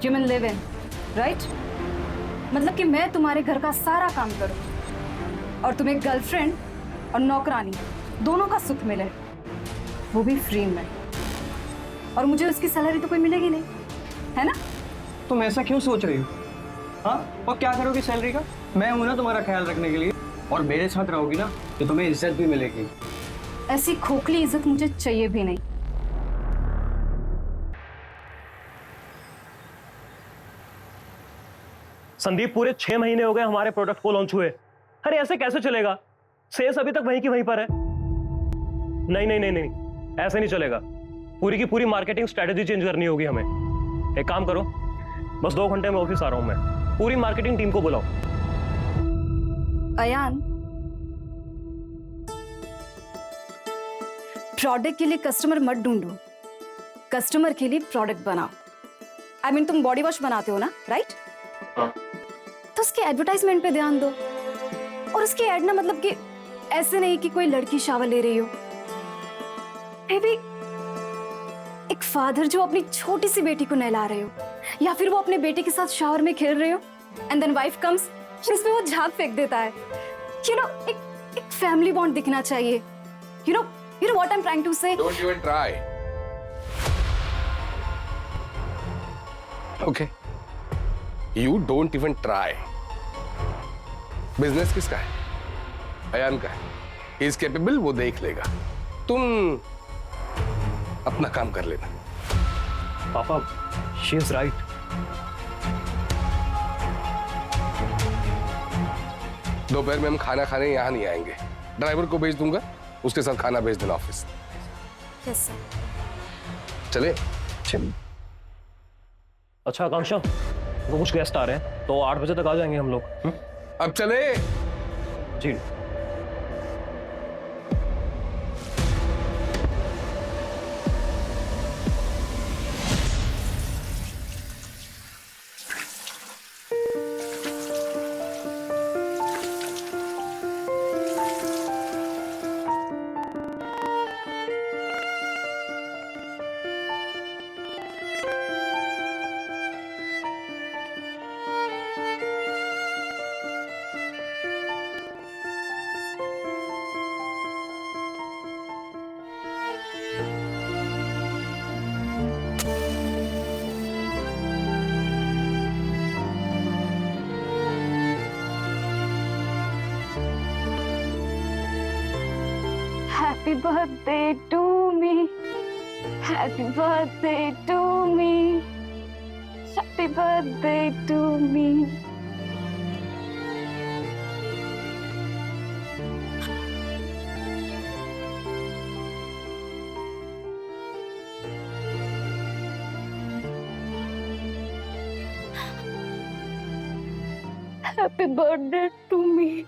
You mean live in, right? मतलब कि मैं तुम्हारे घर का सारा काम करूं और तुम्हें गर्लफ्रेंड और नौकरानी दोनों का सुख मिले, वो भी फ्री में। और मुझे उसकी सैलरी तो कोई मिलेगी नहीं, है ना? तुम ऐसा क्यों सोच रही हो? हाँ, और क्या करोगी सैलरी का? मैं हूं ना तुम्हारा ख्याल रखने के लिए, और मेरे साथ रहोगी ना तो तुम्हें इज्जत भी मिलेगी। ऐसी खोखली इज्जत मुझे चाहिए भी नहीं। संदीप, पूरे 6 महीने हो गए हमारे प्रोडक्ट को लॉन्च हुए। अरे ऐसे कैसे चलेगा? सेल्स अभी तक वहीं की वहीं पर है। नहीं नहीं नहीं नहीं, ऐसे नहीं चलेगा। पूरी की पूरी मार्केटिंग स्ट्रेटेजी चेंज करनी होगी हमें। एक काम करो, बस 2 घंटे में ऑफिस आ रहा हूं मैं। पूरी मार्केटिंग टीम को बुलाओ। अयान, प्रोडक्ट के लिए कस्टमर मत ढूंढो, कस्टमर के लिए प्रोडक्ट बनाओ। आई मीन तुम बॉडी वॉश बनाते हो ना, राइट? तो उसके एडवर्टाइजमेंट पे ध्यान दो। और उसकी एड ना, मतलब कि ऐसे नहीं कि कोई लड़की शावर ले रही हो, मे बी एक फादर जो अपनी छोटी सी बेटी को नहला रहे हो, या फिर वो अपने बेटे के साथ शावर में खेल रहे हो एंड देन वाइफ कम्स, जिसमें वो झाग फेंक देता है। यू नो, एक फैमिली बॉन्ड दिखना चाहिए। You know what I am trying to say? Don't even try. Okay. You don't even try. Business किसका है? अयान का है। He is capable, वो देख लेगा। तुम अपना काम कर लेना। पापा, शी इज राइट। दोपहर में हम खाना खाने यहाँ नहीं आएंगे। ड्राइवर को भेज दूंगा, उसके साथ खाना भेज देना ऑफिस। Yes sir. चले? अच्छा आकांक्षा, वो कुछ गेस्ट आ रहे हैं तो 8 बजे तक आ जाएंगे हम लोग। अब चले? जी। Happy birthday to me. Happy birthday to me. Happy birthday to me. Happy birthday to me.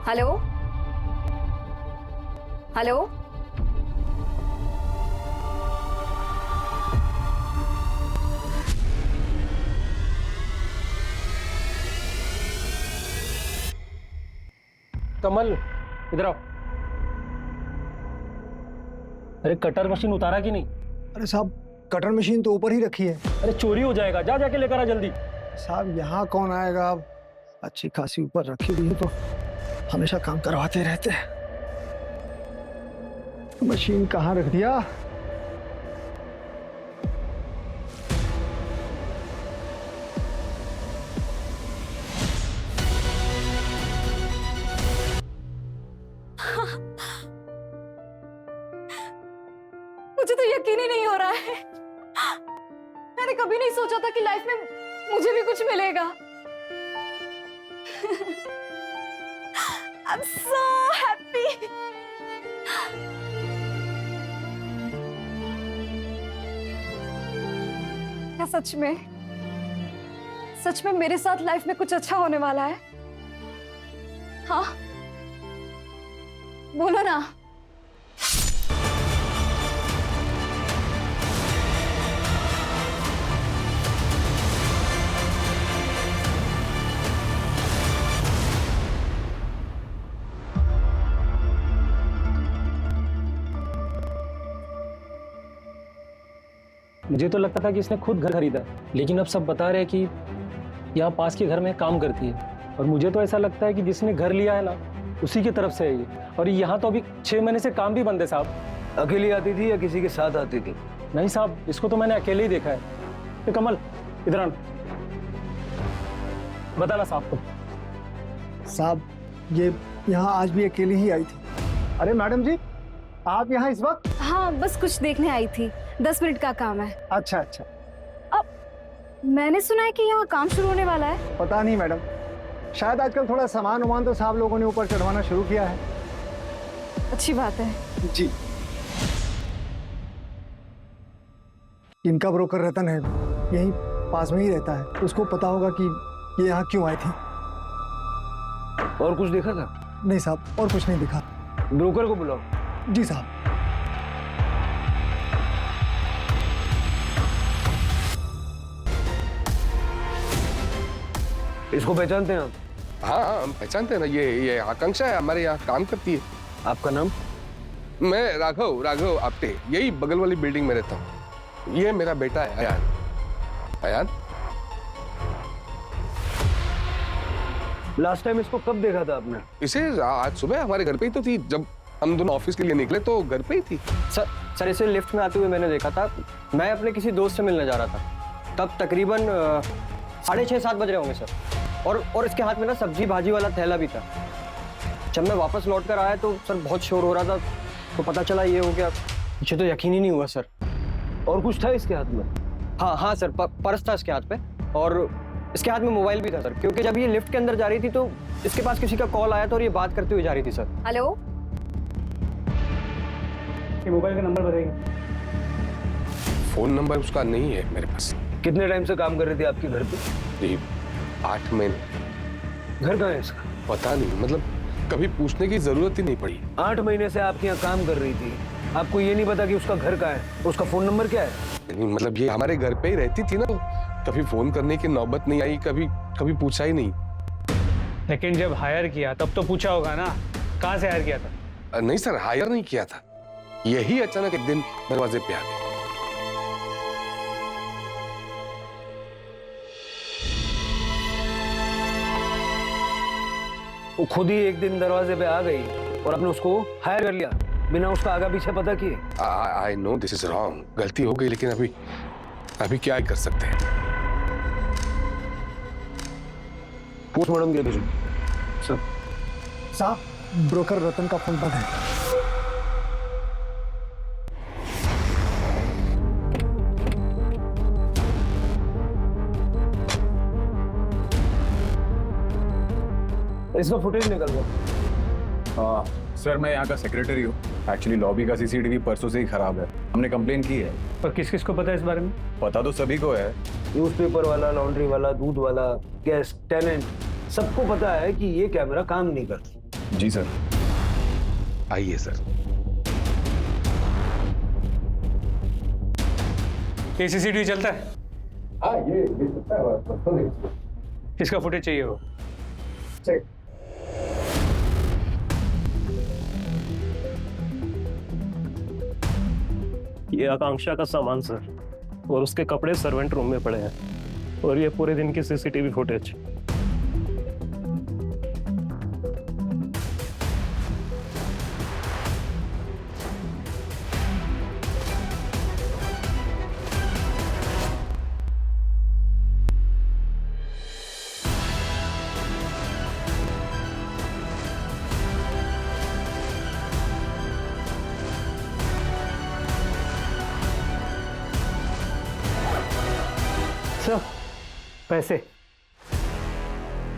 Hello hello, Kamal, इधर आओ। अरे कटर मशीन उतारा कि नहीं? अरे साहब, कटर मशीन तो ऊपर ही रखी है। अरे चोरी हो जाएगा, जा जाके लेकर आ जल्दी। साहब यहाँ कौन आएगा? अब अच्छी खासी ऊपर रखी हुई है तो हमेशा काम करवाते रहते हैं। मशीन कहाँ रख दिया? मुझे तो यकीन ही नहीं हो रहा है। मैंने कभी नहीं सोचा था कि लाइफ में मुझे भी कुछ मिलेगा। I'm so happy. क्या सच में मेरे साथ लाइफ में कुछ अच्छा होने वाला है? हाँ, बोलो ना। मुझे तो लगता था कि इसने खुद घर खरीदा, लेकिन अब सब बता रहे हैं कि यहाँ पास के घर में काम करती है। और मुझे तो ऐसा लगता है कि जिसने घर लिया है ना, उसी की तरफ से है ये। और यहाँ तो अभी 6 महीने से काम भी बंद है साहब। अकेली आती थी या किसी के साथ आती थी? नहीं साहब, इसको तो मैंने अकेले ही देखा है। ये कमल, इधर आना, बताना साहब को। साहब, ये यहाँ आज भी अकेली ही आई थी। अरे मैडम जी, आप यहाँ इस वक्त? हाँ, बस कुछ देखने आई थी। 10 मिनट का काम है। अच्छा अच्छा। मैंने सुना है कि यहाँ काम शुरू होने वाला है। पता नहीं मैडम, शायद आजकल थोड़ा सामान वामान तो साहब लोगों ने ऊपर चढ़वाना शुरू किया है। अच्छी बात है। जी। इनका ब्रोकर रतन है, यहीं पास में ही रहता है। उसको पता होगा कि ये यहाँ क्यों आई थी। और कुछ देखा था? नहीं साहब, और कुछ नहीं दिखा। ब्रोकर को बुलाओ। जी साहब। इसको पहचानते हैं आप? हाँ हाँ, हम पहचानते हैं ना। ये आकांक्षा है, हमारे यहाँ काम करती है। आपका नाम? मैं राघव आप्टे, यही बगल वाली बिल्डिंग में रहता हूँ। ये मेरा बेटा है अयान। अयान, लास्ट टाइम इसको कब देखा था आपने? इसे आज सुबह हमारे घर पे ही तो थी। जब हम दोनों ऑफिस के लिए निकले तो घर पे ही थी। सर इसे लिफ्ट में आते हुए मैंने देखा था। मैं अपने किसी दोस्त से मिलने जा रहा था, तब तकरीबन 6:30-7 बज रहे होंगे सर। और इसके हाथ में ना सब्जी भाजी वाला थैला भी था। जब मैं वापस लौट कर आया तो सर बहुत शोर हो रहा था, तो पता चला ये हो गया। मुझे तो यकीन ही नहीं हुआ सर। और कुछ था इसके हाथ में? हाँ सर, पर्स था इसके हाथ पे, और इसके हाथ में मोबाइल भी था सर। क्योंकि जब ये लिफ्ट के अंदर जा रही थी तो इसके पास किसी का कॉल आया था और ये बात करते हुए जा रही थी सर। हेलो, ये मोबाइल का नंबर बताइए। फोन नंबर उसका नहीं है मेरे पास। कितने टाइम से काम कर रही थी आपके घर पे? जी 8 महीने। घर कहाँ है इसका? पता नहीं, मतलब कभी पूछने की जरूरत ही नहीं पड़ी। 8 महीने से आपके यहाँ काम कर रही थी, आपको ये नहीं पता कि उसका घर कहाँ है, उसका फोन नंबर क्या है? नहीं, मतलब ये हमारे घर पे ही रहती थी ना, तो कभी फोन करने की नौबत नहीं आई, कभी पूछा ही नहीं। लेकिन जब हायर किया तब तो पूछा होगा ना, कहाँ से हायर किया था? नहीं सर, हायर नहीं किया था। यही अचानक एक दिन दरवाजे पे आ गई। वो खुद ही एक दिन दरवाजे पे आ गई और आपने उसको हायर कर लिया बिना उसका आगा पीछे पता किए। I know this is wrong, गलती हो गई, लेकिन अभी क्या ही कर सकते हैं। पोस्टमार्टम के भेजो सर। साहब, ब्रोकर रतन का फोन बंद है। इसका फुटेज निकल गया। सर मैं यहाँ का सेक्रेटरी हूँ। एक्चुअली लॉबी का सीसीटीवी परसों से ही खराब है, हमने कंप्लेन की है। और किस किस को पता है इस बारे में? पता तो सभी को है। न्यूज़पेपर वाला, लॉन्ड्री वाला, दूध वाला, गेस्ट, टेनेंट, सबको पता है कि ये कैमरा काम नहीं करता। जी सर। आइए सर। ये सीसीटीवी चलता है? हाँ ये इसका फुटेज चाहिए हो। ये आकांक्षा का सामान सर, और उसके कपड़े सर्वेंट रूम में पड़े हैं, और ये पूरे दिन की सीसीटीवी फुटेज। सर पैसे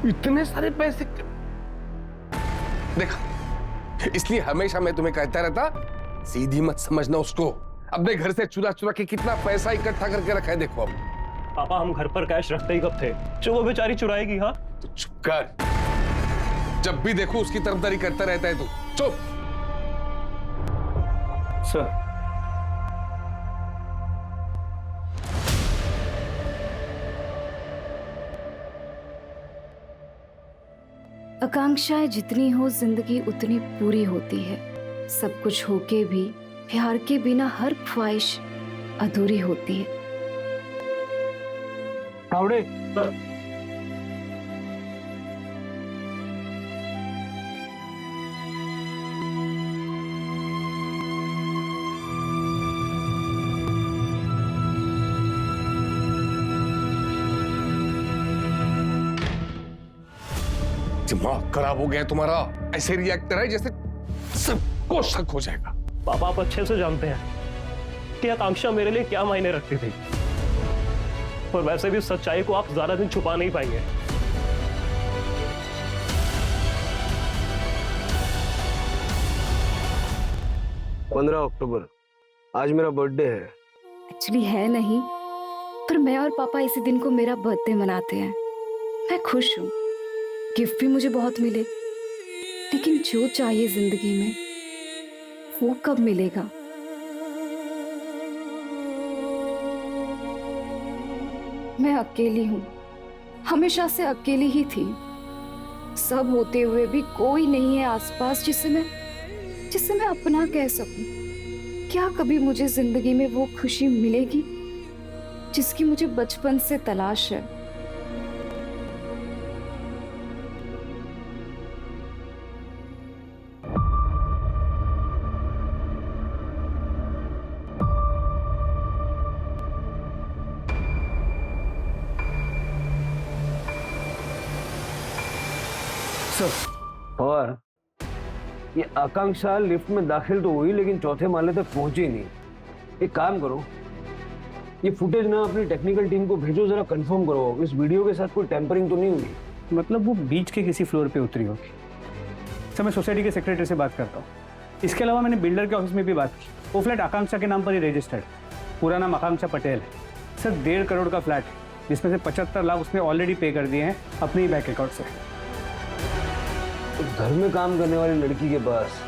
इतने सारे पैसे देखा, इसलिए हमेशा मैं तुम्हें कहता रहता सीधी मत समझना उसको। अपने घर से चुरा चुरा के कितना पैसा इकट्ठा करके रखा है देखो अब। पापा हम घर पर कैश रखते ही कब थे जो वो बेचारी चुराएगी? हाँ तो चुप कर, जब भी देखो उसकी तरफदारी करता रहता है तू। चुप। सर आकांक्षाएं जितनी हो जिंदगी उतनी पूरी होती है। सब कुछ होके भी प्यार के बिना हर ख्वाहिश अधूरी होती है। कावड़े दिमाग खराब हो गया तुम्हारा। ऐसे रिएक्ट कर रहा है जैसे सबको शक हो जाएगा। पापा आप अच्छे से जानते हैं कि आकांक्षा मेरे लिए क्या मायने रखती थी, और वैसे भी सच्चाई को आप ज्यादा दिन छुपा नहीं पाएंगे। अक्टूबर आज मेरा बर्थडे है। एक्चुअली है नहीं, पर मैं और पापा इसी दिन को मेरा बर्थडे मनाते हैं। मैं खुश हूँ, गिफ्ट भी मुझे बहुत मिले, लेकिन जो चाहिए जिंदगी में वो कब मिलेगा? मैं अकेली हूँ, हमेशा से अकेली ही थी। सब होते हुए भी कोई नहीं है आसपास जिसे मैं अपना कह सकूं। क्या कभी मुझे जिंदगी में वो खुशी मिलेगी जिसकी मुझे बचपन से तलाश है? और ये आकांक्षा लिफ्ट में दाखिल तो हुई लेकिन चौथे माले तक पहुंची नहीं। एक काम करो, ये फुटेज ना अपनी टेक्निकल टीम को भेजो, जरा कंफर्म करो इस वीडियो के साथ कोई टेम्परिंग तो नहीं हुई। मतलब वो बीच के किसी फ्लोर पे उतरी होगी। सर मैं सोसाइटी के सेक्रेटरी से बात करता हूँ। इसके अलावा मैंने बिल्डर के ऑफिस में भी बात की। वो फ्लैट आकांक्षा के नाम पर ही रजिस्टर्ड, पूरा नाम आकांक्षा पटेल है। सर 1.5 करोड़ का फ्लैट है, जिसमें से 75 लाख उसने ऑलरेडी पे कर दिए हैं अपने ही बैंक अकाउंट से। घर में काम करने वाली लड़की के पास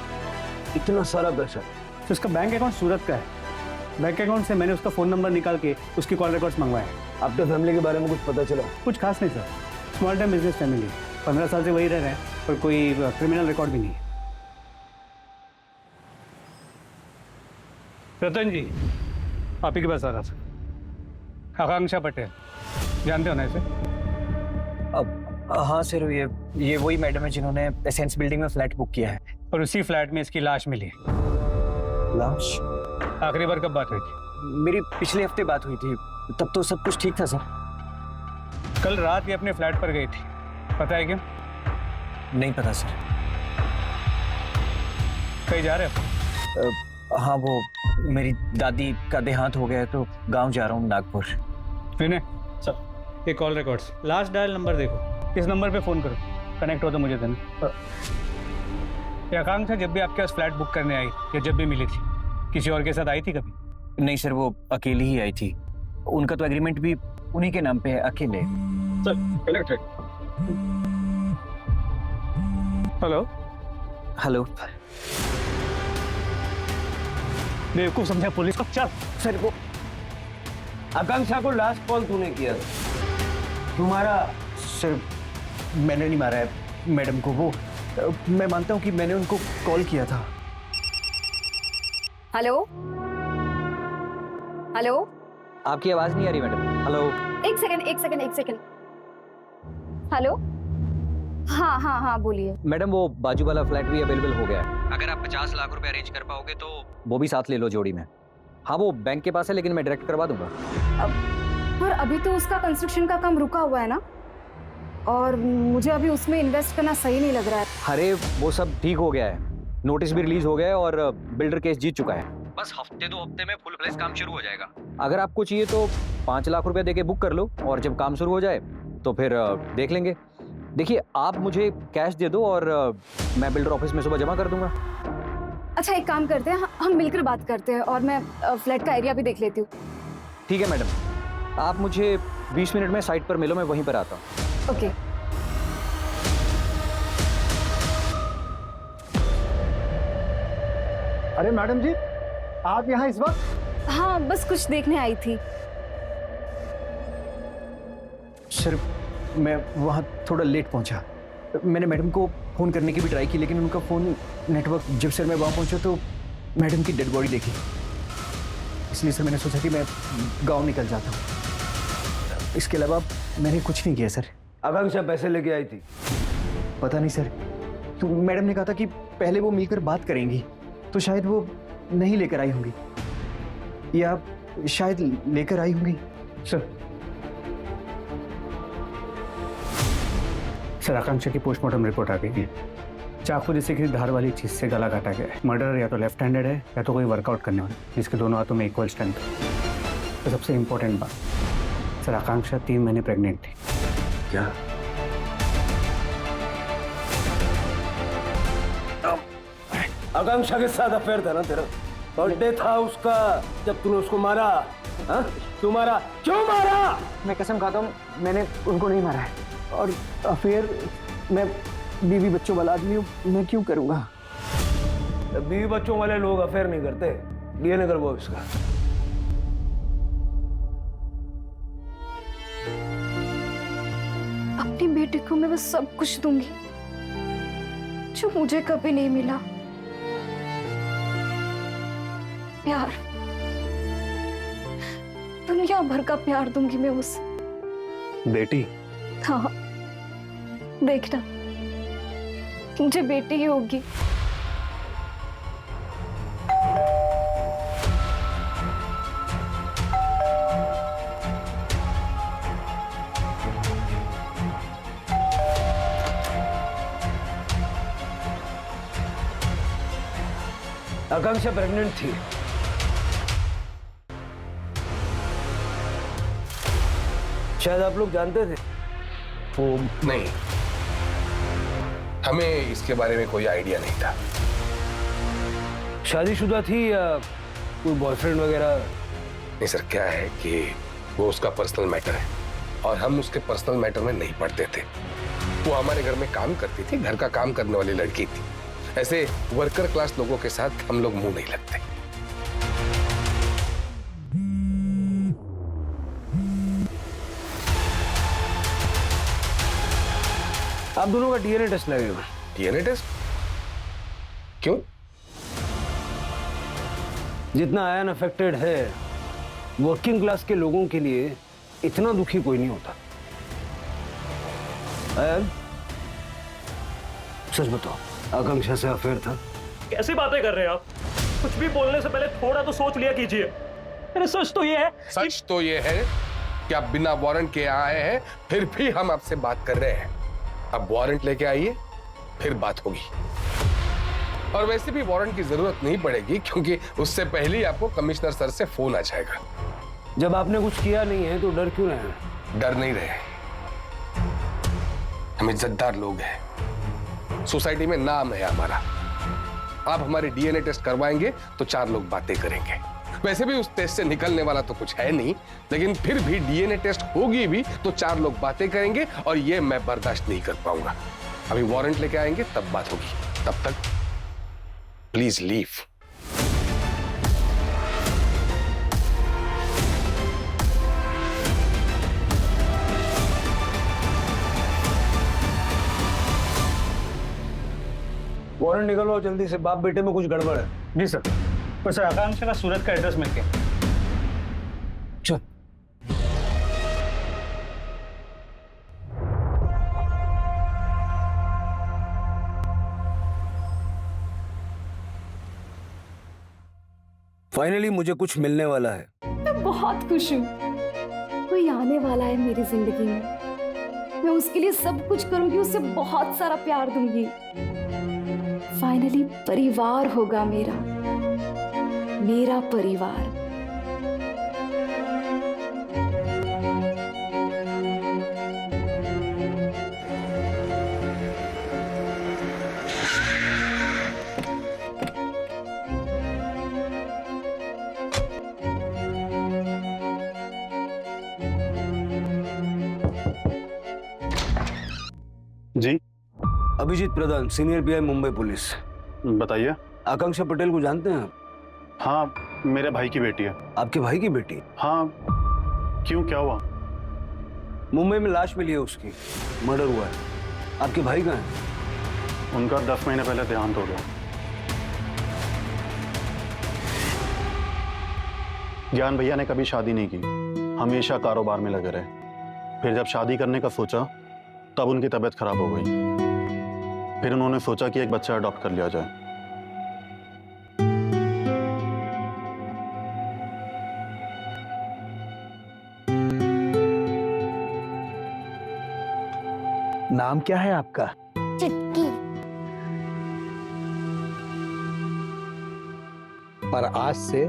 इतना सारा पैसा? तो उसका बैंक अकाउंट सूरत का है। बैंक अकाउंट से मैंने उसका फ़ोन नंबर निकाल के उसकी कॉल रिकॉर्ड्स मंगवाए। आपके फैमिली के बारे में कुछ पता चला? कुछ खास नहीं sir, small time business family, 15 साल से वही रह रहे हैं, और कोई क्रिमिनल रिकॉर्ड भी नहीं है। रतन जी आप ही के पास आ रहा था। आकांक्षा पटेल जानते हो ना इसे? अब हाँ सर, ये वही मैडम है जिन्होंने एसेंस बिल्डिंग में फ्लैट बुक किया है। और उसी फ्लैट में इसकी लाश मिली। लाश? आखिरी बार कब बात हुई थी? मेरी पिछले हफ्ते बात हुई थी, तब तो सब कुछ ठीक था सर। कल रात ये अपने फ्लैट पर गई थी, पता है क्यों? नहीं पता सर। कहीं जा रहे हो? हाँ वो मेरी दादी का देहांत हो गया है तो गांव जा रहा हूँ, नागपुर। विनय सर, ये call records, last dial number देखो, इस नंबर पे फोन करो, कनेक्ट हो तो मुझे देना। ये आकांक्षा जब भी आपके पास फ्लैट बुक करने आई या जब भी मिली थी, किसी और के साथ आई थी कभी? नहीं सर, वो अकेली ही आई थी। उनका तो एग्रीमेंट भी उन्हीं के नाम पे है, अकेले। Sir connected. Hello hello. बेवकूफ समझा पुलिस को। चल सर वो आकांक्षा को लास्ट कॉल तूने किया था? तुम्हारा? सर मैंने नहीं मारा है मैडम को। वो मैं मानता हूँ कि मैंने उनको कॉल किया था। हेलो हेलो, आपकी आवाज नहीं आ रही मैडम। हेलो। एक सेकंड। हेलो, हाँ हाँ हाँ बोलिए। मैडम वो बाजू वाला फ्लैट भी अवेलेबल हो गया है। अगर आप 50 लाख रुपए अरेंज कर पाओगे तो वो भी साथ ले लो जोड़ी में। हाँ वो बैंक के पास है, लेकिन मैं डायरेक्ट करवा दूंगा। पर अभी तो उसका कंस्ट्रक्शन का काम रुका हुआ है ना, और मुझे अभी उसमें इन्वेस्ट करना सही नहीं लग रहा है। अरे वो सब ठीक हो गया है, नोटिस भी रिलीज हो गया है और बिल्डर केस जीत चुका है। बस हफ्ते 2 हफ्ते में फुल फ्लेज काम शुरू हो जाएगा। अगर आपको चाहिए तो 5 लाख रुपए देके बुक कर लो और जब काम शुरू हो जाए तो फिर देख लेंगे। देखिए आप मुझे कैश दे दो और मैं बिल्डर ऑफिस में सुबह जमा कर दूंगा। अच्छा एक काम करते हैं, हम मिलकर बात करते हैं और मैं फ्लैट का एरिया भी देख लेती हूँ। ठीक है मैडम, आप मुझे 20 मिनट में साइट पर मिलो, मैं वहीं पर आता हूँ। ओके। अरे मैडम जी, आप यहाँ इस वक्त? हाँ बस कुछ देखने आई थी। सर मैं वहाँ थोड़ा लेट पहुँचा। मैंने मैडम को फ़ोन करने की भी ट्राई की लेकिन उनका फ़ोन नेटवर्क, जब सर मैं वहाँ पहुँचा तो मैडम की डेड बॉडी देखी, इसलिए सर मैंने सोचा कि मैं गांव निकल जाता हूँ। इसके अलावा मैंने कुछ नहीं किया सर। आकांक्षा पैसे लेके आई थी? पता नहीं सर, तो मैडम ने कहा था कि पहले वो मिलकर बात करेंगी, तो शायद वो नहीं लेकर आई होंगी या शायद लेकर आई होंगी। सर आकांक्षा की पोस्टमार्टम रिपोर्ट आ गई है। चाकू जैसे किसी धार वाली चीज से गला काटा गया है। मर्डर या तो लेफ्ट हैंडेड है या तो कोई वर्कआउट करने वाला, जिसके दोनों हाथों में इक्वल स्ट्रेंथ है। तो सबसे इंपॉर्टेंट बात, सर आकांक्षा 3 महीने प्रेग्नेंट थी। क्या? आकांक्षा के साथ अफेयर था ना तेरा? बर्थडे था उसका जब तूने उसको मारा। हाँ? क्यों मारा? क्यों मारा? मैं कसम खाता हूँ मैंने उनको नहीं मारा है, और अफेयर, मैं बीवी बच्चों वाला आदमी हूँ, मैं क्यों करूँगा? बीवी बच्चों वाले लोग अफेयर नहीं करते। डीएनए करवाओ इसका। अपनी बेटी को मैं बस सब कुछ दूंगी जो मुझे कभी नहीं मिला। प्यार, दुनिया भर का प्यार दूंगी मैं उसे। बेटी? हाँ देखना, मुझे बेटी ही होगी। आकांक्षा प्रेग्नेंट थी। शायद आप लोग जानते थे। वो नहीं, हमें इसके बारे में कोई आइडिया नहीं था। शादीशुदा थी या कोई बॉयफ्रेंड वगैरह? नहीं सर, क्या है कि वो उसका पर्सनल मैटर है और हम उसके पर्सनल मैटर में नहीं पड़ते थे। वो हमारे घर में काम करती थी, घर का काम करने वाली लड़की थी। ऐसे वर्कर क्लास लोगों के साथ हम लोग मुंह नहीं लगते। आप दोनों का डीएनए टेस्ट लगेगा। DNA test? क्यों? जितना आयन अफेक्टेड है, वर्किंग क्लास के लोगों के लिए इतना दुखी कोई नहीं होता। आयन, सच बताओ, आकांक्षा से अफेयर था? कैसी बातें कर रहे हैं आप? कुछ भी बोलने से पहले थोड़ा तो सोच लिया कीजिए। अरे सच तो ये है, सच तो ये है कि आप बिना वारंट के आए हैं, फिर भी हम आपसे बात कर रहे हैं। अब वारंट लेके आइए, फिर बात होगी। और वैसे भी वारंट की जरूरत नहीं पड़ेगी, क्योंकि उससे पहले ही आपको कमिश्नर सर से फोन आ जाएगा। जब आपने कुछ किया नहीं है तो डर क्यों रहे? डर नहीं रहे, हम इज्जतदार लोग हैं, सोसाइटी में नाम है हमारा। आप हमारे डीएनए टेस्ट करवाएंगे तो 4 लोग बातें करेंगे। वैसे भी उस टेस्ट से निकलने वाला तो कुछ है नहीं, लेकिन फिर भी डीएनए टेस्ट होगी भी तो 4 लोग बातें करेंगे और ये मैं बर्दाश्त नहीं कर पाऊंगा। अभी वारंट लेके आएंगे तब बात होगी, तब तक प्लीज लीव। वारंट निकलवाओ जल्दी से, बाप बेटे में कुछ गड़बड़ है। जी सर। पर सर आकांक्षा का सूरत का एड्रेस मिल गया। चल। फाइनली मुझे कुछ मिलने वाला है। मैं बहुत खुश हूँ। कोई आने वाला है मेरी जिंदगी में। मैं उसके लिए सब कुछ करूंगी, उसे बहुत सारा प्यार दूंगी। फाइनली परिवार होगा मेरा परिवार। अभिजीत प्रधान, सीनियर पीआई, मुंबई पुलिस। बताइए। आकांक्षा पटेल को जानते हैं आप? हाँ, मेरे भाई की बेटी है। आपके भाई की बेटी? हाँ, क्यों, क्या हुआ? मुंबई में लाश मिली है उसकी, मर्डर हुआ है। आपके भाई कहाँ है? उनका 10 महीने पहले देहांत हो गया। ज्ञान भैया ने कभी शादी नहीं की, हमेशा कारोबार में लगे रहे। फिर जब शादी करने का सोचा तब उनकी तबीयत खराब हो गई। फिर उन्होंने सोचा कि एक बच्चा अडॉप्ट कर लिया जाए। नाम क्या है आपका? चुटकी। पर आज से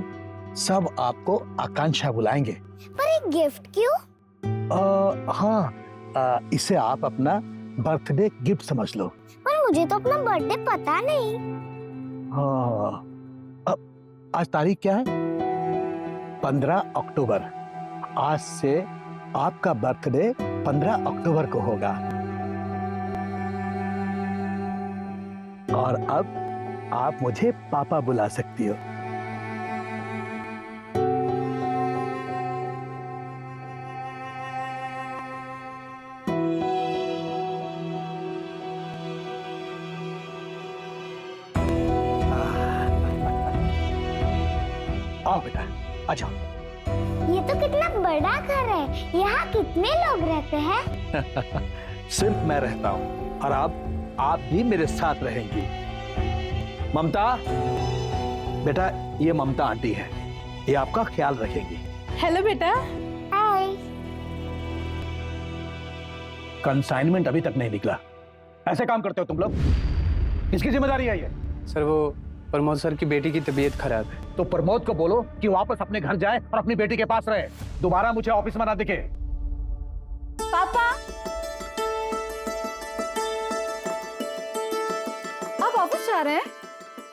सब आपको आकांक्षा बुलाएंगे। पर एक गिफ्ट क्यों? हाँ, इसे आप अपना बर्थडे गिफ्ट समझ लो। पर मुझे तो अपना बर्थडे पता नहीं। हाँ, अब आज तारीख क्या है? 15 अक्टूबर। आज से आपका बर्थडे 15 अक्टूबर को होगा। और अब आप मुझे पापा बुला सकती हो। आओ बेटा, आ जाओ। ये तो कितना बड़ा घर है। यहाँ कितने लोग रहते हैं? सिर्फ मैं रहता हूँ और आप भी मेरे साथ रहेंगी। ममता, बेटा ये ममता आंटी है, ये आपका ख्याल रखेंगी। हेलो बेटा। हाय। कंसाइनमेंट अभी तक नहीं निकला। ऐसे काम करते हो तुम लोग? किसकी जिम्मेदारी है ये? सर वो प्रमोद सर की बेटी की तबीयत खराब है। तो प्रमोद को बोलो कि वापस अपने घर जाए और अपनी बेटी के पास रहे। दोबारा मुझे ऑफिस में ना दिखे। पापा, आप ऑफिस जा रहे हैं?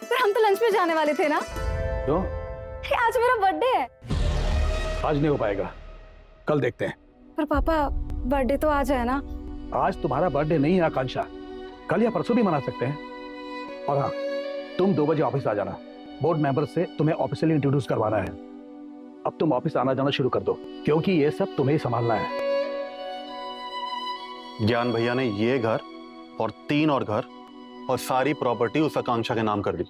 पर हम तो लंच पे जाने वाले थे ना। क्यों? आज मेरा बर्थडे है। आज नहीं हो पाएगा, कल देखते हैं। पर पापा, बर्थडे तो आज है ना। आज तुम्हारा बर्थडे नहीं है आकांक्षा, कल या परसों भी मना सकते हैं। और हाँ, तुम 2 बजे ऑफिस आ जाना। बोर्ड मेंबर से तुम्हें ऑफिशियली इंट्रोड्यूस करवाना है। अब तुम ऑफिस आना जाना शुरू कर दो, क्योंकि ये सब तुम्हें ही संभालना है। ज्ञान भैया ने ये घर और 3 और घर और सारी प्रॉपर्टी उस आकांक्षा के नाम कर दी।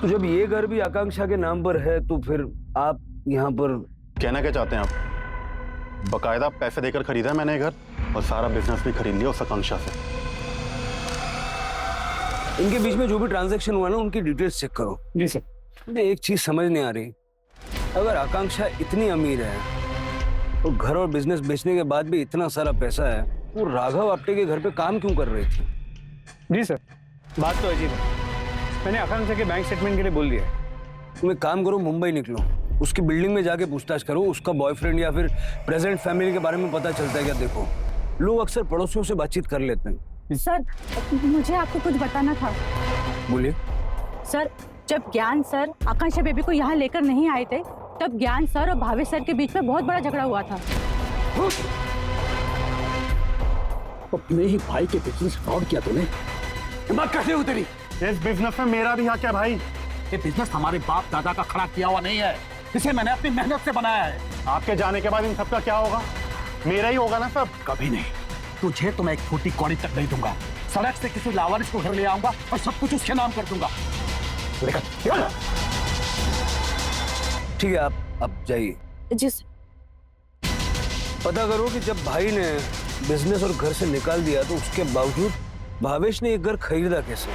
तो जब ये घर भी आकांक्षा के नाम पर है तो फिर आप यहाँ पर कहना क्या चाहते हैं आप? बकायदा पैसे देकर खरीदा है मैंने ये घर और सारा बिजनेस भी खरीद लिया उस आकांक्षा से। इनके बीच में जो भी ट्रांजैक्शन हुआ ना, उनकी डिटेल्स चेक करो। जी सर। मुझे एक चीज समझ नहीं आ रही, अगर आकांक्षा इतनी अमीर है और घर और बिजनेस बेचने के बाद भी इतना सारा पैसा है, वो राघव आप्टे के घर पे काम क्यों कर रही थी? जी सर, बात तो अजीब है। मैंने आकांक्षा के बैंक स्टेटमेंट के लिए बोल दिया। तुम एक काम करो, मुंबई निकलो, उसकी बिल्डिंग में जाके पूछताछ करो। उसका बॉयफ्रेंड या फिर प्रेजेंट फैमिली के बारे में पता चलता है क्या? देखो, लोग अक्सर पड़ोसियों से बातचीत कर लेते हैं। सर, मुझे आपको कुछ बताना था। बोलिए। सर, जब ज्ञान सर आकांक्षा बेबी को यहाँ लेकर नहीं आए थे, तब ज्ञान सर और भावेश सर के बीच में बहुत बड़ा झगड़ा हुआ था। अपने ही भाई के बिजनेस फ्रॉड किया तूने। हिम्मत कैसे हुई तेरी? इस बिजनेस में मेरा भी हक है भाई। ये बिजनेस हमारे बाप दादा का खड़ा किया हुआ नहीं है, इसे मैंने अपनी मेहनत से बनाया है। आपके जाने के बाद इन सबका क्या होगा? मेरा ही होगा ना सब। कभी नहीं, तुझे तो मैं एक फूटी कौड़ी तक नहीं दूंगा। सड़क से किसी लावारिस को घर ले आऊंगा और सब कुछ उसके नाम कर दूंगा। ठीक है, आप अब जाइए। जी सर। पता करो कि जब भाई ने बिजनेस और घर से निकाल दिया तो उसके बावजूद भावेश ने एक घर खरीदा कैसे?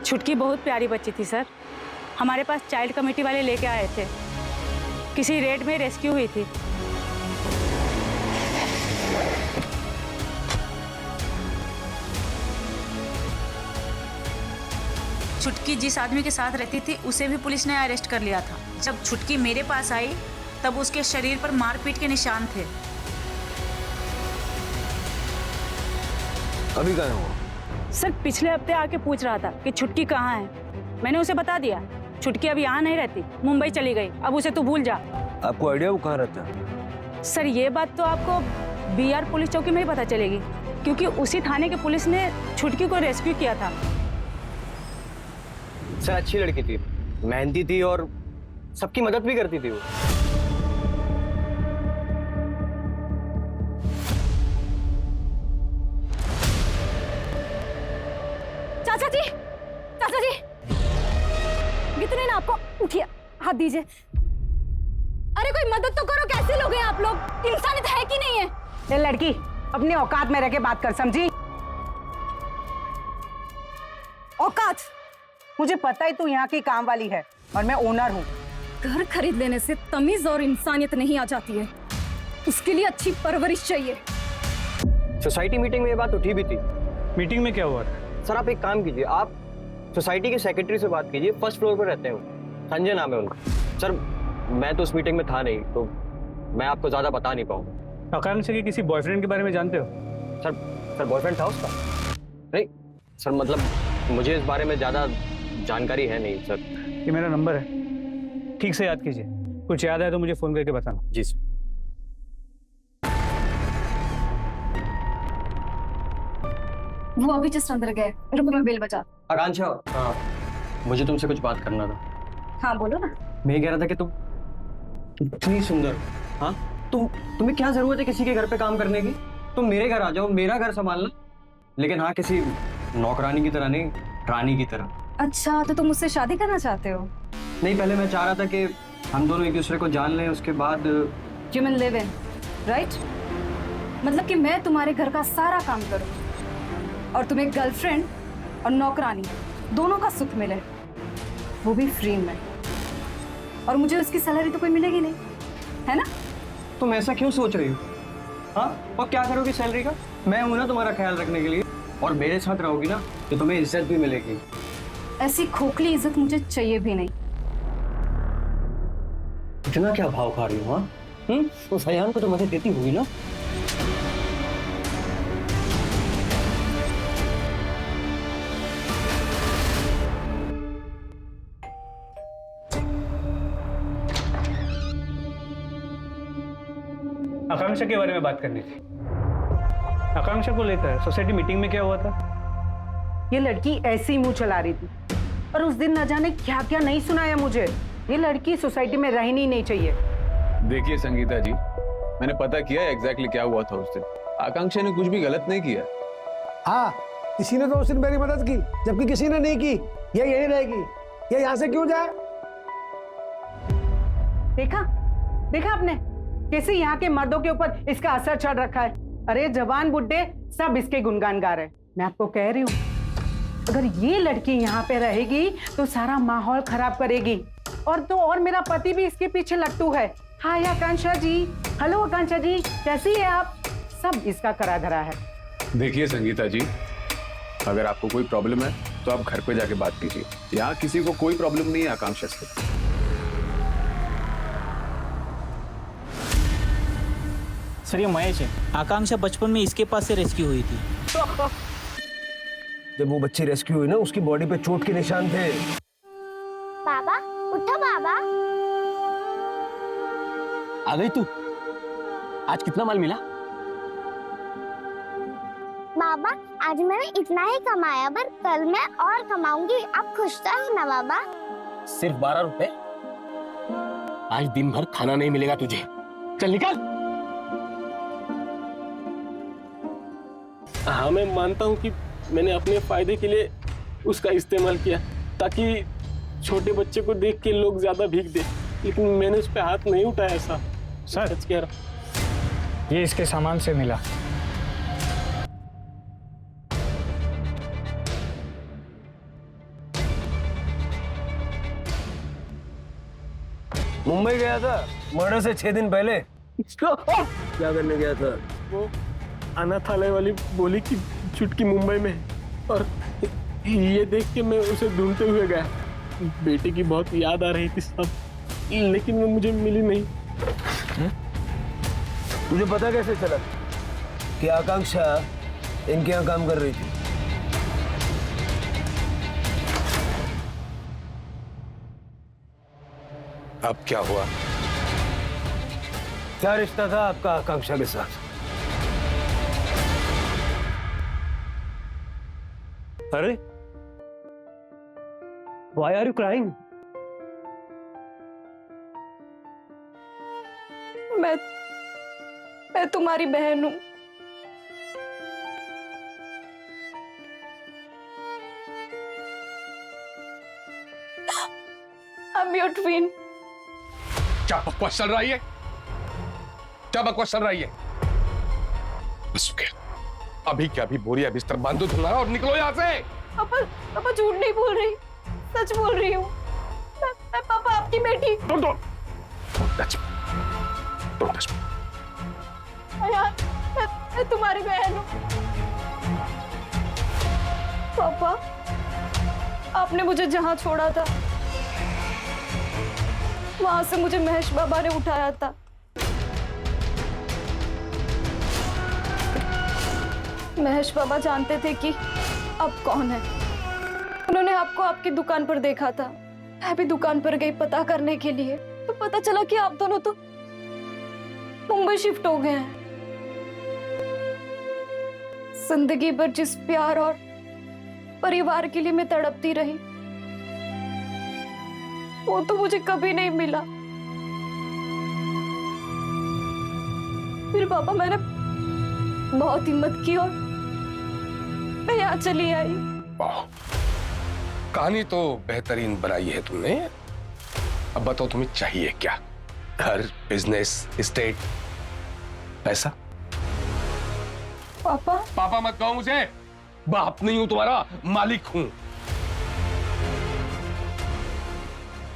छुटकी बहुत प्यारी बच्ची थी सर। हमारे पास चाइल्ड कमेटी वाले लेके आए थे, किसी रेड में रेस्क्यू हुई थी। छुटकी जिस आदमी के साथ रहती थी उसे भी पुलिस ने अरेस्ट कर लिया था। जब छुटकी मेरे पास आई तब उसके शरीर पर मारपीट के निशान थे। अभी कहाँ हो? सर पिछले हफ्ते आके पूछ रहा था कि छुटकी कहाँ है। मैंने उसे बता दिया छुटकी अब यहाँ नहीं रहती, मुंबई चली गई। अब उसे तू भूल जा। आपको आइडिया वो कहाँ रहता है? सर ये बात तो आपको बीआर पुलिस चौकी में ही पता चलेगी, क्योंकि उसी थाने के पुलिस ने छुटकी को रेस्क्यू किया था। सर अच्छी लड़की थी, मेहनती थी और सबकी मदद भी करती थी वो। चाचा जी, चाचा जी, कितने ना आपको, उठिए, हाथ दीजिए। अरे कोई मदद तो करो, कैसे लोग हैं आप लोग? इंसानियत है कि नहीं है? ये लड़की अपनी औकात में रह के बात कर, समझी? औकात? मुझे पता है तू यहाँ की काम वाली है और मैं ओनर हूँ। घर खरीद लेने से तमीज और इंसानियत नहीं आ जाती है, उसके लिए अच्छी परवरिश चाहिए। सोसाइटी मीटिंग में ये बात उठी भी थी। मीटिंग में क्या हुआ? सर आप एक काम कीजिए, आप सोसाइटी के सेक्रेटरी से बात कीजिए, फर्स्ट फ्लोर पर रहते हैं, संजय नाम है उनका। सर मैं तो उस मीटिंग में था नहीं, तो मैं आपको ज्यादा बता नहीं पाऊंगा। आकांक्षा के किसी बॉयफ्रेंड के बारे में जानते हो? सर बॉयफ्रेंड था उसका? नहीं सर, मतलब मुझे इस बारे में ज्यादा जानकारी है नहीं सर। ये मेरा नंबर है, ठीक से याद कीजिए, कुछ याद है तो मुझे फोन करके बताना। जी सर। वो अभी जस्ट अंदर गए, रुको मैं बेल बजा। आकांक्षा, हाँ मुझे तुमसे कुछ बात करना था। हाँ बोलो ना। मैं ये कह रहा था कि तुम इतनी सुंदर, हाँ तुम्हें क्या जरूरत है किसी के घर पे काम करने की? तुम मेरे घर आ जाओ, मेरा घर संभालना, लेकिन हाँ किसी नौकरानी की तरह नहीं, रानी की तरह। अच्छा तो तुम मुझसे शादी करना चाहते हो? नहीं, पहले मैं चाह रहा था कि हम दोनों एक दूसरे को जान लें, उसके बाद You mean live in, right? मतलब कि मैं तुम्हारे घर का सारा काम करूं और तुम्हें गर्लफ्रेंड और नौकरानी दोनों का सुख मिले, वो भी फ्री में, और मुझे उसकी सैलरी तो कोई मिलेगी नहीं, है ना? तुम ऐसा क्यों सोच रही हो? हाँ, और क्या करोगी सैलरी का? मैं हूं ना तुम्हारा ख्याल रखने के लिए, और मेरे साथ रहोगी ना तो तुम्हें इज्जत भी मिलेगी। ऐसी खोखली इज्जत मुझे चाहिए भी नहीं। इतना क्या भाव खा रही हो? हाँ तो सयान को तो मदद देती होगी ना? आकांक्षा के बारे में बात करनी थी। आकांक्षा को लेकर सोसाइटी मीटिंग में क्या हुआ था? ये लड़की ऐसे ही मुंह चला रही थी और उस दिन न जाने क्या क्या नहीं सुनाया मुझे। ये लड़की सोसाइटी में रहनी नहीं चाहिए। देखिए संगीता जी, मैंने पता किया एग्जैक्टली क्या हुआ था उस दिन। आकांक्षा ने कुछ भी गलत नहीं किया। हाँ, किसी ने तो उस दिन मेरी मदद की, जबकि किसी ने नहीं की। ये यही रहेगी, ये यहाँ से क्यों जाए? देखा देखा आपने कैसे यहाँ के मर्दों के ऊपर इसका असर चढ़ रखा है। अरे जवान बुड्ढे सब इसके गुणगान गा रहे हैं। मैं आपको कह रही हूँ, अगर ये लड़की यहाँ पे रहेगी तो सारा माहौल खराब करेगी, और तो और मेरा पति भी इसके पीछे लट्टू है। हाय आकांक्षा जी, हेलो आकांक्षा जी, कैसी है आप? सब इसका करा धरा है। देखिए संगीता जी, अगर आपको कोई प्रॉब्लम है तो आप घर पे जाके बात कीजिए। यहाँ किसी को कोई प्रॉब्लम नहीं है आकांक्षा से। सर ये महेश है, आकांक्षा बचपन में इसके पास से रेस्क्यू हुई थी। जब वो बच्ची रेस्क्यू हुई ना, उसकी बॉडी पे चोट के निशान थे। पापा उठो पापा। आ गई तू? आज कितना माल मिला? बाबा आज मैंने इतना ही कमाया, पर कल मैं और कमाऊंगी। आप खुश तो हो ना बाबा? सिर्फ 12 रुपए? आज दिन भर खाना नहीं मिलेगा तुझे। चल निकल। हाँ मैं मानता हूँ कि मैंने अपने फायदे के लिए उसका इस्तेमाल किया, ताकि छोटे बच्चे को देख के लोग ज्यादा भीख दे, लेकिन मैंने उस पर हाथ नहीं उठाया। ऐसा सच कह रहा। ये इसके सामान से मिला। मुंबई गया था मर्डर से 6 दिन पहले। क्या करने गया था? वो अनाथालय वाली बोली कि चुटकी मुंबई में है, और ये देख के मैं उसे ढूंढते हुए गया। बेटे की बहुत याद आ रही थी सब, लेकिन वो मुझे मिली नहीं। तुझे पता कैसे चला कि आकांक्षा इनके यहाँ काम कर रही थी। अब क्या हुआ? क्या रिश्ता था आपका आकांक्षा के साथ? अरे why are you crying? मैं तुम्हारी बहन हूं। I'm your twin. क्या बकवास चल रही है? क्या बकवास चल रही है? बस हो गया। अभी क्या, अभी बोरिया बिस्तर बांधो तुम्हारा और निकलो यहाँ से। पापा झूठ नहीं बोल रही, सच बोल रही हूँ। मैं पापा आपकी बेटी। Don't touch me. Don't touch me. यार, मैं तुम्हारी बहन हूँ। पापा, आपने मुझे जहाँ छोड़ा था वहां से मुझे महेश बाबा ने उठाया था। महेश बाबा जानते थे कि आप कौन है। उन्होंने आपको आपकी दुकान पर देखा था। मैं भी दुकान पर गई पता करने के लिए, तो पता चला कि आप दोनों तो मुंबई शिफ्ट हो गए हैं। जिंदगी भर जिस प्यार और परिवार के लिए मैं तड़पती रही, वो तो मुझे कभी नहीं मिला। फिर पापा, मैंने बहुत हिम्मत की और मैं यहाँ चली आई। वाह, कहानी तो बेहतरीन बनाई है तुमने। अब बताओ तुम्हें चाहिए क्या? घर, बिजनेस, एस्टेट, पैसा? पापा पापा मत कहो मुझे, बाप नहीं हूं तुम्हारा, मालिक हूं।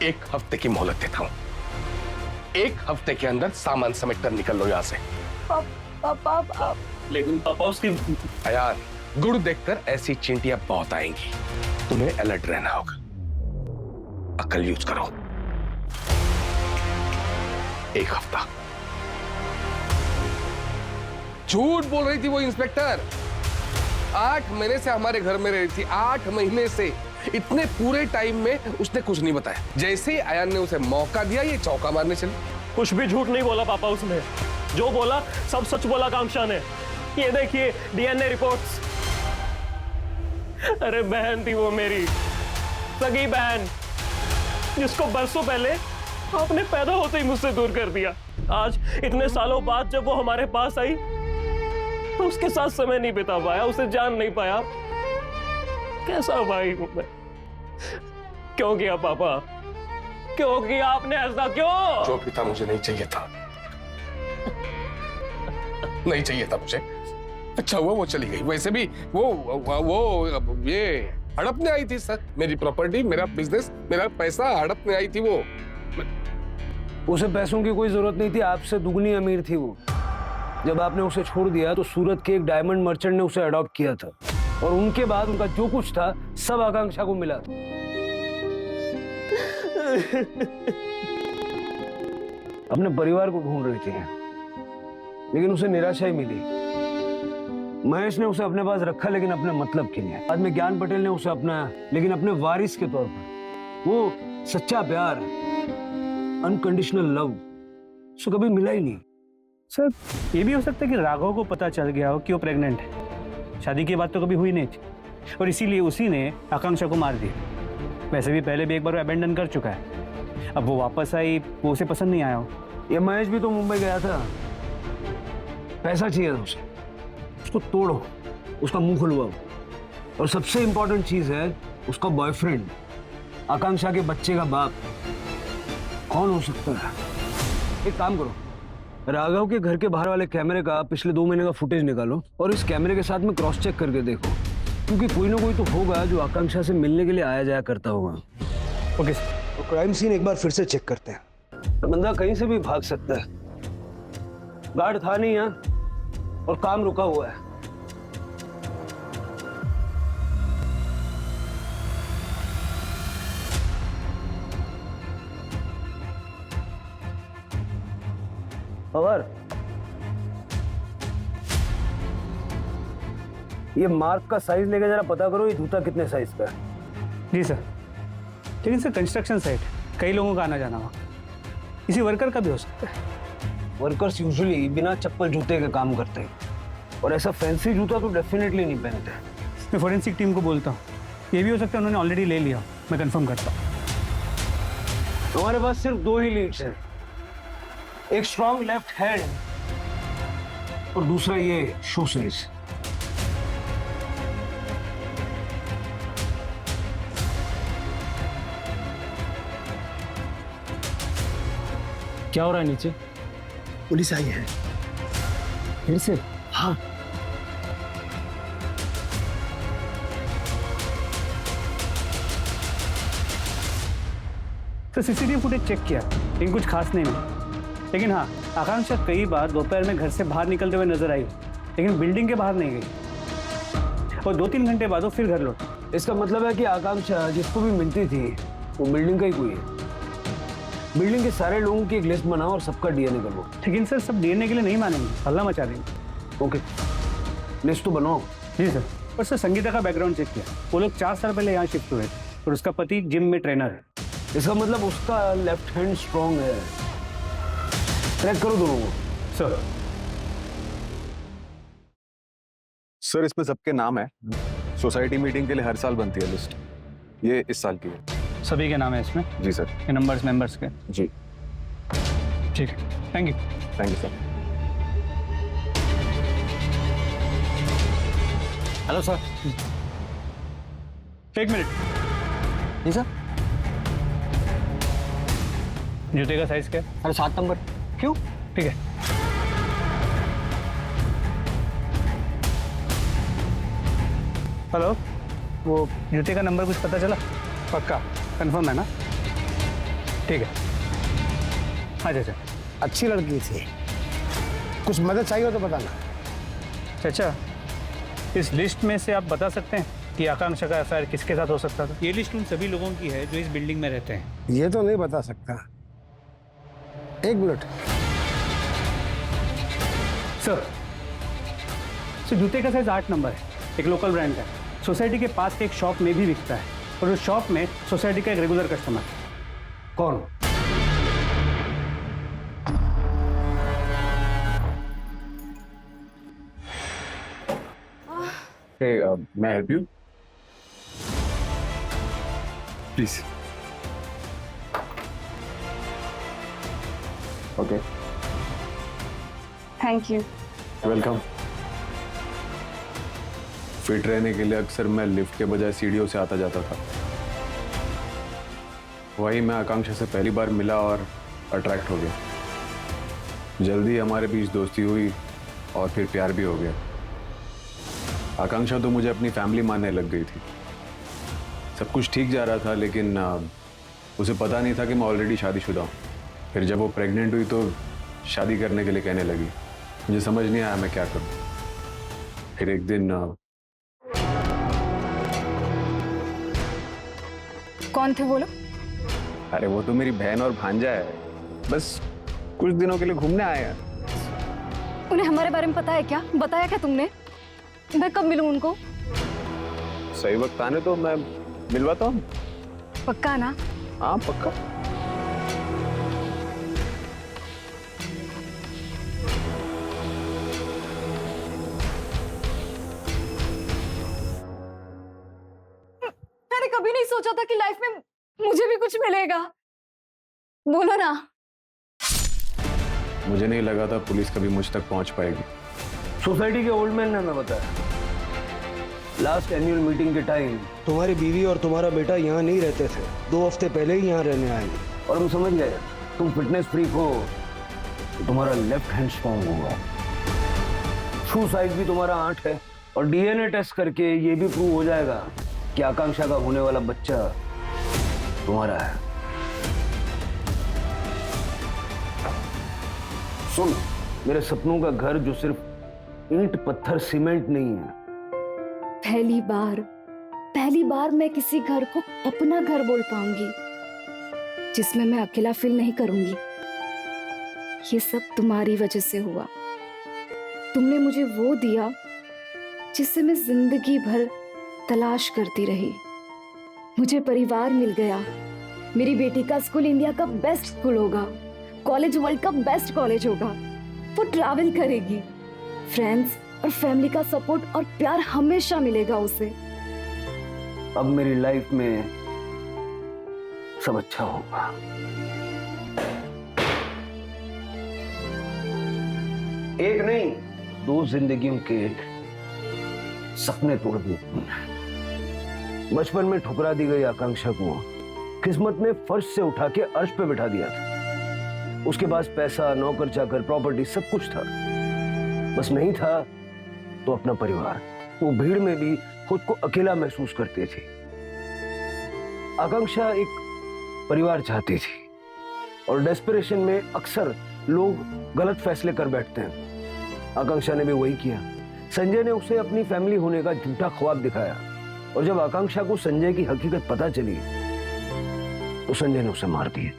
एक हफ्ते की मोहलत देता हूं। एक हफ्ते के अंदर सामान समेट कर निकल लो यहां से। पापा आप लेकिन पापा उसकी यार, गुड़ देखकर ऐसी चींटियां बहुत आएंगी, तुम्हें अलर्ट रहना होगा। अकल यूज करो। एक हफ्ता। झूठ बोल रही थी वो इंस्पेक्टर। 8 महीने से हमारे घर में रही थी, 8 महीने से। इतने पूरे टाइम में उसने कुछ नहीं बताया। जैसे ही आयान ने उसे मौका दिया, ये चौका मारने चली। कुछ भी झूठ नहीं बोला पापा उसने। जो बोला सब सच बोला आकांक्षा ने। ये देखिए डीएनए रिपोर्ट्स। अरे बहन थी वो मेरी, सगी बहन, जिसको बरसों पहले आपने पैदा होते ही मुझसे दूर कर दिया। आज इतने सालों बाद जब वो हमारे पास आई तो उसके साथ समय नहीं बिता पाया, उसे जान नहीं पाया। कैसा भाई हूं मैं? क्यों किया पापा? क्यों किया आपने ऐसा? क्यों? जो पिता मुझे नहीं चाहिए था, नहीं चाहिए था मुझे। अच्छा हुआ वो चली गई। वैसे भी वो ये हड़पने आई थी सर, मेरी प्रॉपर्टी, मेरा बिजनेस, मेरा पैसा हड़पने आई थी वो। उसे पैसों की कोई जरूरत नहीं थी, आपसे दुगनी अमीर थी वो। जब आपने उसे छोड़ दिया तो सूरत के एक डायमंड मर्चेंट ने उसे अडॉप्ट किया था, और उनके बाद उनका जो कुछ था सब आकांक्षा को मिला। अपने परिवार को ढूंढ रही थी, लेकिन उसे निराशा ही मिली। महेश ने उसे अपने पास रखा, लेकिन अपने मतलब के लिए। बाद में ज्ञान पटेल ने उसे अपनाया, लेकिन अपने वारिस के तौर पर। वो सच्चा प्यार, अनकंडीशनल लव उसे कभी मिला ही नहीं। सर, ये भी हो सकता है कि राघव को पता चल गया हो कि वो प्रेग्नेंट है। शादी की बात तो कभी हुई नहीं थी, और इसीलिए उसी ने आकांक्षा को मार दिया। वैसे भी पहले भी एक बार वो अबेंडन कर चुका है। अब वो वापस आई, वो उसे पसंद नहीं आया हो। ये महेश भी तो मुंबई गया था, पैसा चाहिए था उसे। उसको तोड़ो, उसका मुंह खुलवाओ। और सबसे इंपॉर्टेंट चीज है उसका बॉयफ्रेंड, आकांक्षा के बच्चे का बाप कौन हो सकता है? एक काम करो, राघव के घर के बाहर वाले कैमरे का पिछले 2 महीने का फुटेज निकालो और इस कैमरे के साथ में क्रॉस चेक करके देखो, क्योंकि कोई ना कोई तो होगा जो आकांक्षा से मिलने के लिए आया जाया करता होगा। ओके सर, तो क्राइम सीन एक बार फिर से चेक करते हैं। तो बंदा कहीं से भी भाग सकता है। गार्ड था नहीं यहाँ, और काम रुका हुआ है। और ये मार्क का साइज लेके जरा पता करो ये जूता कितने साइज का है। जी सर। लेकिन सर कंस्ट्रक्शन साइट, कई लोगों का आना जाना वहाँ, किसी वर्कर का भी हो सकता है। वर्कर्स यूजुअली बिना चप्पल जूते के काम करते हैं और ऐसा फैंसी जूता तो डेफिनेटली नहीं पहनते। मैं फोरेंसिक टीम को बोलता हूँ, ये भी हो सकता है उन्होंने ऑलरेडी ले लिया, मैं कंफर्म करता हूँ। हमारे पास सिर्फ 2 ही लीड्स हैं, एक स्ट्रॉन्ग लेफ्ट हैंड और दूसरा ये शू साइज। क्या हो रहा है नीचे? पुलिस आई है फिर से? हाँ। तो सीसीटीवी फुटेज चेक किया, लेकिन कुछ खास नहीं मिला। लेकिन हाँ, आकांक्षा कई बार दोपहर में घर से बाहर निकलते हुए नजर आई, लेकिन बिल्डिंग के बाहर नहीं गई और 2-3 घंटे बाद वो फिर घर लौटी। इसका मतलब है कि आकांक्षा जिसको भी मिलती थी वो बिल्डिंग का ही कोई है। बिल्डिंग के सारे लोगों की एक लिस्ट बनाओ और सबका डीएनए करवाओ। लेकिन सर सब डीएनए के लिए नहीं मानेंगे, हल्ला मचा देंगे। ओके, लिस्ट तो बनाओ। जी सर। और सर संगीता का बैकग्राउंड चेक किया, वो लोग 4 साल पहले यहाँ शिफ्ट हुए थे और उसका पति जिम में ट्रेनर है। इसका मतलब उसका लेफ्ट हैंड स्ट्रॉन्ग है। ट्रैक करो दोनों को। सर सर इसमें सबके नाम है। सोसाइटी मीटिंग के लिए हर साल बनती है लिस्ट, ये इस साल की है। सभी के नाम है इसमें? जी सर। ये नंबर्स मेंबर्स के? जी ठीक है, thank you. Thank you sir. Hello sir. 1 minute. जी सर। जूते का साइज क्या है? अरे 7 नंबर। क्यों? ठीक है। हेलो, वो जूते का नंबर कुछ पता चला? पक्का कंफर्म है ना? ठीक है। अच्छा। अच्छी लड़की थी, कुछ मदद चाहिए हो तो बताना। चाचा, इस लिस्ट में से आप बता सकते हैं कि आकांक्षा का अफेयर किसके साथ हो सकता था? ये लिस्ट उन सभी लोगों की है जो इस बिल्डिंग में रहते हैं। ये तो नहीं बता सकता। 1 मिनट। सर जूते का साइज 8 नंबर है, एक लोकल ब्रांड का है। सोसाइटी के पास के एक शॉप में भी बिकता है और उस शॉप में सोसाइटी का एक रेगुलर कस्टमर है। कौन? मैं help you please? Okay, thank you. Welcome. Fit रहने के लिए अक्सर मैं लिफ्ट के बजाय सीढ़ियों से आता जाता था। वही मैं आकांक्षा से पहली बार मिला और अट्रैक्ट हो गया। जल्दी हमारे बीच दोस्ती हुई और फिर प्यार भी हो गया। आकांक्षा तो मुझे अपनी फैमिली मानने लग गई थी। सब कुछ ठीक जा रहा था, लेकिन उसे पता नहीं था कि मैं ऑलरेडी शादीशुदा हूँ। फिर जब वो प्रेग्नेंट हुई तो शादी करने के लिए कहने लगी। मुझे समझ नहीं आया मैं क्या करूँ। फिर एक दिन कौन थे वो लोग? अरे वो तो मेरी बहन और भांजा है, बस कुछ दिनों के लिए घूमने आए हैं। उन्हें हमारे बारे में पता है क्या? बताया क्या तुमने? मैं कब मिलूं उनको? सही वक्त आने तो मैं मिलवाता हूँ। पक्का ना? हाँ पक्का। मैंने कभी नहीं सोचा था कि लाइफ में मुझे भी कुछ मिलेगा। बोलो ना। मुझे नहीं लगा था पुलिस कभी मुझ तक पहुंच पाएगी। सोसाइटी के ओल्ड मैन ने हमें बताया, लास्ट एनुअल मीटिंग के टाइम तुम्हारी बीवी और तुम्हारा बेटा यहाँ नहीं रहते थे, 2 हफ्ते पहले ही यहाँ रहने आएंगे। और हम समझ गए तुम फिटनेस फ्रीक हो तो तुम्हारा लेफ्ट हैंड स्ट्रॉन्ग होगा। शू साइज भी तुम्हारा 8 है और डीएनए टेस्ट करके ये भी प्रूव हो जाएगा कि आकांक्षा का होने वाला बच्चा तुम्हारा है। सुन, मेरे सपनों का घर जो सिर्फ ईंट पत्थर सीमेंट नहीं है। पहली बार मैं किसी घर को अपना घर बोल पाऊंगी जिसमें मैं अकेला फील नहीं करूंगी। ये सब तुम्हारी वजह से हुआ। तुमने मुझे वो दिया जिसे मैं जिंदगी भर तलाश करती रही। मुझे परिवार मिल गया। मेरी बेटी का स्कूल इंडिया का बेस्ट स्कूल होगा, कॉलेज वर्ल्ड का बेस्ट कॉलेज होगा। वो ट्रैवल करेगी। फ्रेंड्स और फैमिली का सपोर्ट और प्यार हमेशा मिलेगा उसे। अब मेरी लाइफ में सब अच्छा होगा। एक नहीं, 2 जिंदगियों के सपने तोड़ दिए। बचपन में ठुकरा दी गई आकांक्षा को किस्मत ने फर्श से उठा के अर्श पे बिठा दिया था। उसके पास पैसा, नौकर चाकर, प्रॉपर्टी सब कुछ था, बस नहीं था तो अपना परिवार। वो भीड़ में भी खुद को अकेला महसूस करती थी। आकांक्षा एक परिवार चाहती थी और डेस्परेशन में अक्सर लोग गलत फैसले कर बैठते हैं। आकांक्षा ने भी वही किया। संजय ने उसे अपनी फैमिली होने का झूठा ख्वाब दिखाया और जब आकांक्षा को संजय की हकीकत पता चली तो संजय ने उसे मार दिया।